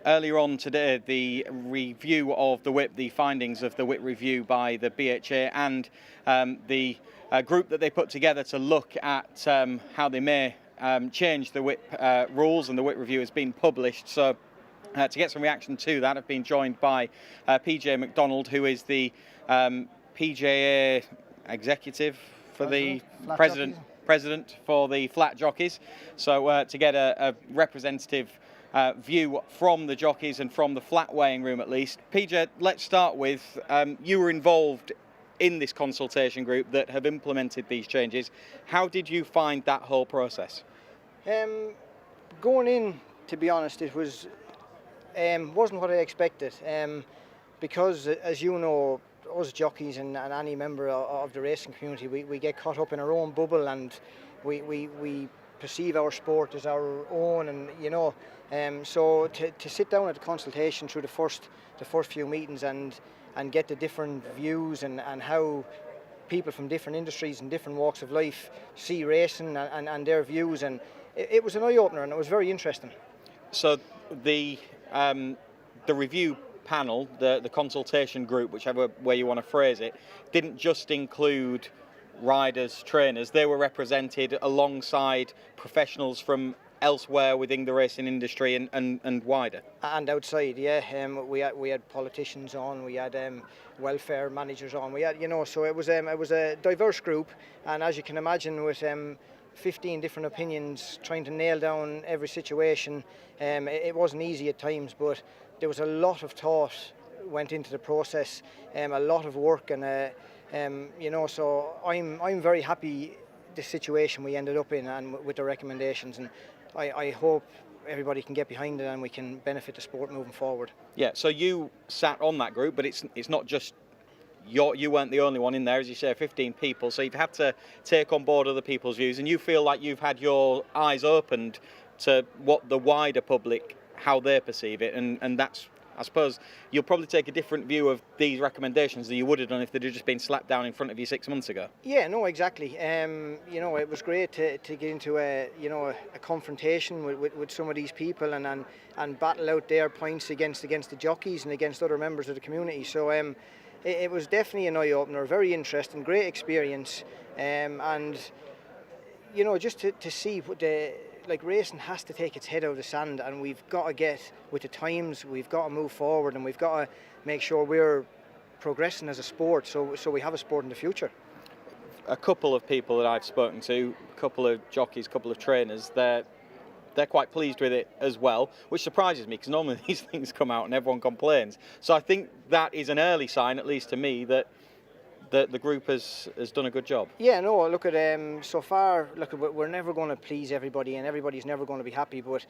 earlier on today, the review of the whip, the findings of the whip review by the BHA and the group that they put together to look at how they may change the whip rules, and the whip review has been published. So to get some reaction to that, I've been joined by P J McDonald, who is the PJA executive for the president for the flat jockeys. So to get a representative view from the jockeys and from the flat weighing room at least. PJ, let's start with, you were involved in this consultation group that have implemented these changes. How did you find that whole process? Going in, to be honest, it was wasn't what I expected, because as you know, us jockeys and any member of the racing community, we get caught up in our own bubble, and we perceive our sport as our own, and you know, so to sit down at the consultation through the first few meetings and get the different views and how people from different industries and different walks of life see racing and their views, and it was an eye-opener, and it was very interesting. So the review panel, the consultation group, whichever way you want to phrase it, didn't just include riders, trainers. They were represented alongside professionals from elsewhere within the racing industry and wider. And outside, yeah. We had politicians on, we had welfare managers on, we had, you know, so it was a diverse group, and as you can imagine, with 15 different opinions trying to nail down every situation, it wasn't easy at times, but there was a lot of thought went into the process, a lot of work, and you know, so I'm very happy the situation we ended up in and with the recommendations, and I hope everybody can get behind it and we can benefit the sport moving forward. Yeah, so you sat on that group, but it's not just you weren't the only one in there, as you say, 15 people, so you've had to take on board other people's views, and you feel like you've had your eyes opened to what the wider public, how they perceive it, and that's, I suppose, you'll probably take a different view of these recommendations than you would have done if they'd just been slapped down in front of you 6 months ago. Yeah, no, exactly. You know, it was great to get into a confrontation with some of these people and battle out their points against the jockeys and against other members of the community. So it was definitely an eye-opener, very interesting, great experience, and you know, just to see what like racing has to take its head out of the sand, and we've got to get with the times, we've got to move forward, and we've got to make sure we're progressing as a sport, so we have a sport in the future. A couple of people that I've spoken to, a couple of jockeys, a couple of trainers, they're quite pleased with it as well, which surprises me because normally these things come out and everyone complains. So I think that is an early sign, at least to me, that the group has done a good job. Yeah, no, look at so far, look, we're never going to please everybody and everybody's never going to be happy, but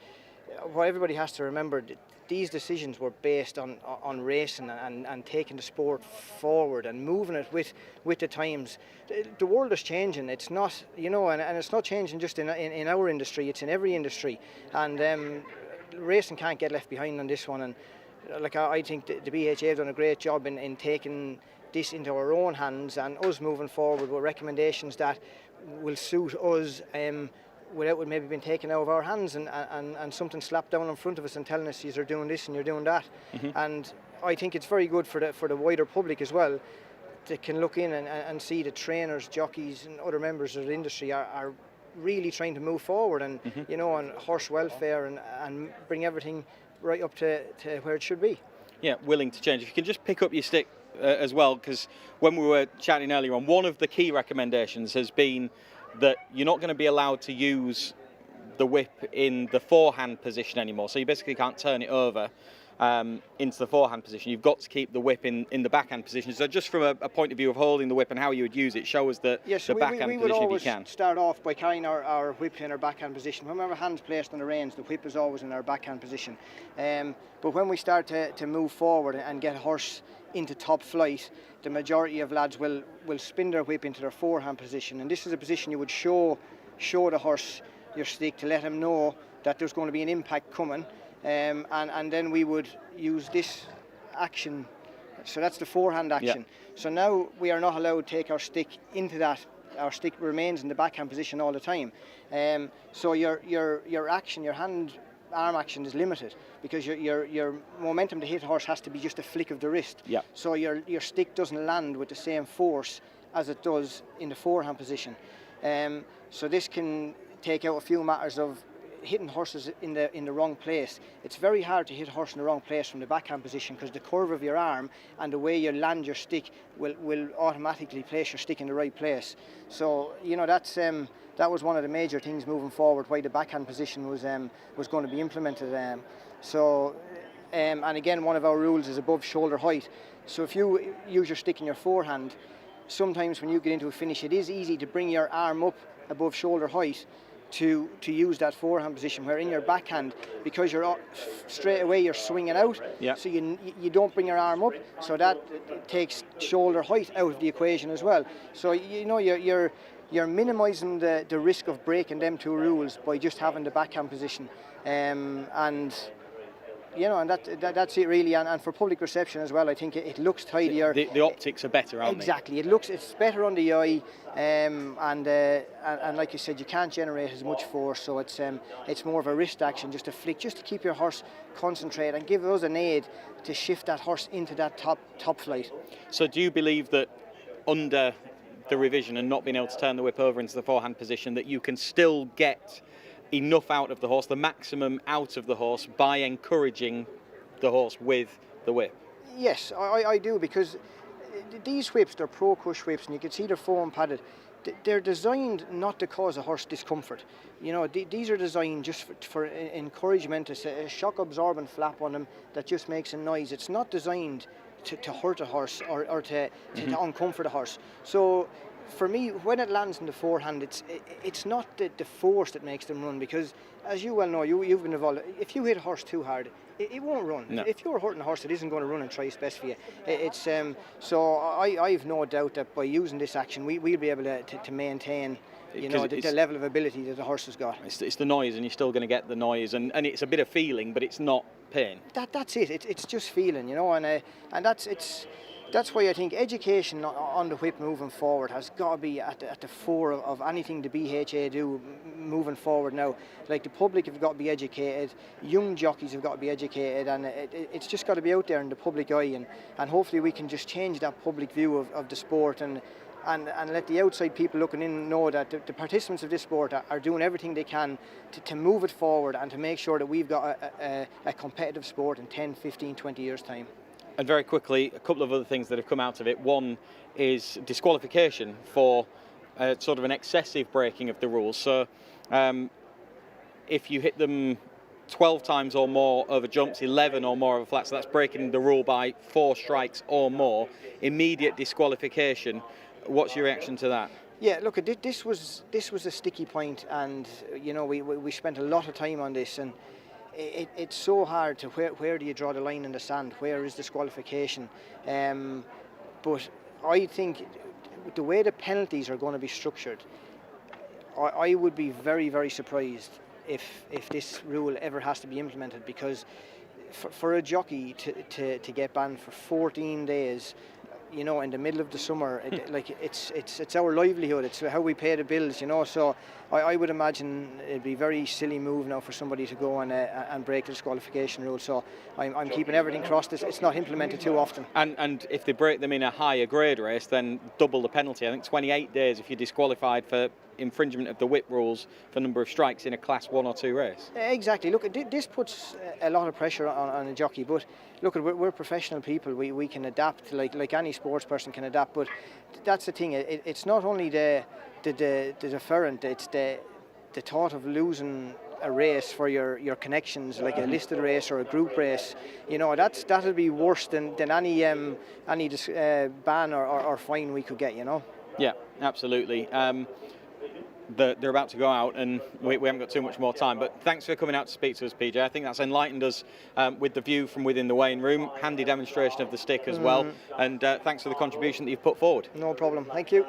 what everybody has to remember, these decisions were based on racing and taking the sport forward and moving it with the times. The world is changing, it's not, you know, and it's not changing just in our industry, it's in every industry, and racing can't get left behind on this one, and like I think the BHA have done a great job in taking this into our own hands and us moving forward with recommendations that will suit us without it maybe being taken out of our hands and something slapped down in front of us and telling us you're doing this and you're doing that. Mm-hmm. And I think it's very good for the wider public as well. They can look in and see the trainers, jockeys and other members of the industry are really trying to move forward and you know, on horse welfare and bring everything right up to where it should be. Yeah, willing to change. If you can just pick up your stick as well, because when we were chatting earlier on, one of the key recommendations has been that you're not going to be allowed to use the whip in the forehand position anymore. So you basically can't turn it over into the forehand position. You've got to keep the whip in the backhand position. So just from a point of view of holding the whip and how you would use it, show us the backhand position if you can. We would always start off by carrying our whip in our backhand position. When our hands placed on the reins, the whip is always in our backhand position. But when we start to move forward and get a horse into top flight, the majority of lads will spin their whip into their forehand position, and this is a position you would show the horse your stick to let him know that there's going to be an impact coming, and then we would use this action, so that's the forehand action. Yeah. So now we are not allowed to take our stick into that. Our stick remains in the backhand position all the time. So your action, your hand arm action is limited because your momentum to hit horse has to be just a flick of the wrist. Yeah. So your stick doesn't land with the same force as it does in the forehand position. So this can take out a few matters of hitting horses in the wrong place. It's very hard to hit a horse in the wrong place from the backhand position because the curve of your arm and the way you land your stick will automatically place your stick in the right place. So that was one of the major things moving forward, why the backhand position was going to be implemented. And again, one of our rules is above shoulder height. So if you use your stick in your forehand, sometimes when you get into a finish, it is easy to bring your arm up above shoulder height to use that forehand position, where in your backhand, because you're straight away you're swinging out, so you don't bring your arm up, so that takes shoulder height out of the equation as well. So you're minimising the risk of breaking them two rules by just having the backhand position, and that's it really. And for public reception as well, I think it looks tidier. The optics are better, aren't they? It's better on the eye, and like you said, you can't generate as much force, so it's more of a wrist action, just a flick, just to keep your horse concentrated and give us an aid to shift that horse into that top flight. So do you believe that under the revision and not being able to turn the whip over into the forehand position, that you can still get enough out of the horse, the maximum out of the horse, by encouraging the horse with the whip? Yes, I do, because these whips, they're Pro Cush whips, and you can see they're foam padded. They're designed not to cause a horse discomfort. These are designed just for encouragement. It's a shock absorbent flap on them that just makes a noise. It's not designed to hurt a horse or to uncomfort a horse. So for me, when it lands in the forehand, it's not the force that makes them run, because as you well know, you've been involved, if you hit a horse too hard, it won't run. No. If you're hurting a horse, it isn't going to run and try its best for you. So I've no doubt that by using this action, we'll be able to maintain the level of ability that the horse has got. It's the noise, and you're still going to get the noise, and it's a bit of feeling, but it's not pain. That's it. It's just feeling, and that's why I think education on the whip moving forward has got to be at the fore of anything the BHA do moving forward now. Like, the public have got to be educated, young jockeys have got to be educated, and it's just got to be out there in the public eye, and hopefully we can just change that public view of the sport and let the outside people looking in know that the participants of this sport are doing everything they can to move it forward and to make sure that we've got a competitive sport in 10, 15, 20 years' time. And very quickly, a couple of other things that have come out of it. One is disqualification for sort of an excessive breaking of the rules. So if you hit them 12 times or more over jumps, 11 or more over flats, so that's breaking the rule by 4 strikes or more, immediate disqualification. What's your reaction to that? Yeah, look, this was a sticky point, and we spent a lot of time on this, and it's so hard to where do you draw the line in the sand? Where is disqualification? But I think the way the penalties are going to be structured, I would be very, very surprised if this rule ever has to be implemented, because for a jockey to get banned for 14 days, in the middle of the summer, it's our livelihood, it's how we pay the bills, so I would imagine it'd be a very silly move now for somebody to go and break the disqualification rule. So I'm keeping everything crossed. It's not implemented too often. And if they break them in a higher grade race, then double the penalty. I think 28 days if you're disqualified for infringement of the whip rules for number of strikes in a class 1 or 2 race. Exactly. Look, this puts a lot of pressure on a jockey, but look, we're professional people. We can adapt like any sports person can adapt. But that's the thing. It's not only the deferent. It's the thought of losing a race for your connections, like a listed race or a group race. That'll be worse than any ban or fine we could get. Yeah, absolutely. They're about to go out, and we haven't got too much more time, but thanks for coming out to speak to us, PJ. I think that's enlightened us with the view from within the weighing room. Handy demonstration of the stick as well, and thanks for the contribution that you've put forward. No problem. Thank you.